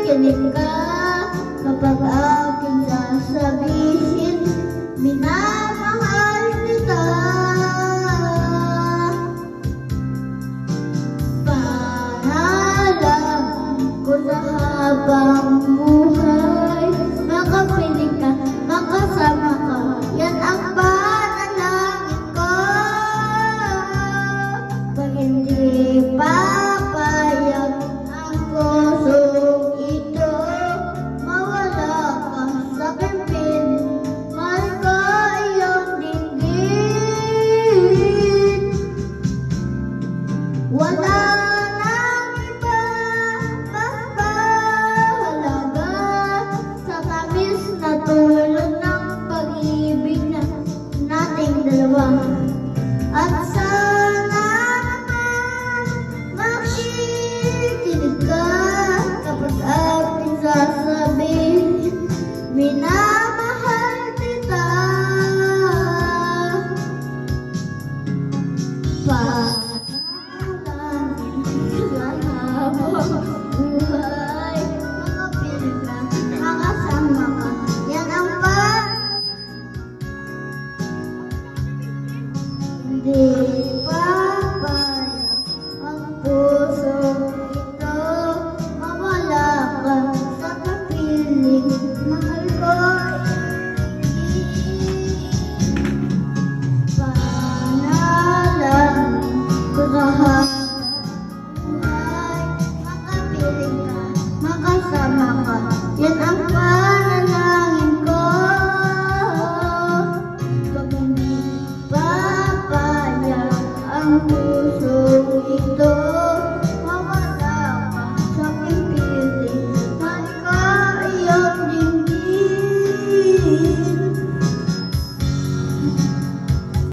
makinig ka kapag aking sasabihin, minamahal kita. Panalangin ko sa habang buhay, makapiling ka, makasama ka, yan ang panalangin ko. Pag hindi papayag ang pusong ito, mawala ka sa pimpin, mahal ko iyong dinggin. Wala nang iba mas mahalaga sa tamis na tulong ng pag-ibig nating dalawa. At sana naman makikinig ka kapag aking sasabihin, minamahal kita. Panalangin sa habang buhay, makapiling ka, makasama ka, yan ang hindi papayag ang pusong ito, mawala ka sa kapiling, mahal ko panalangin ko sa habang buhay, makapiling ka, makasama ka, yan ang panalangin ko. Pag hindi papayag ang pusong ito,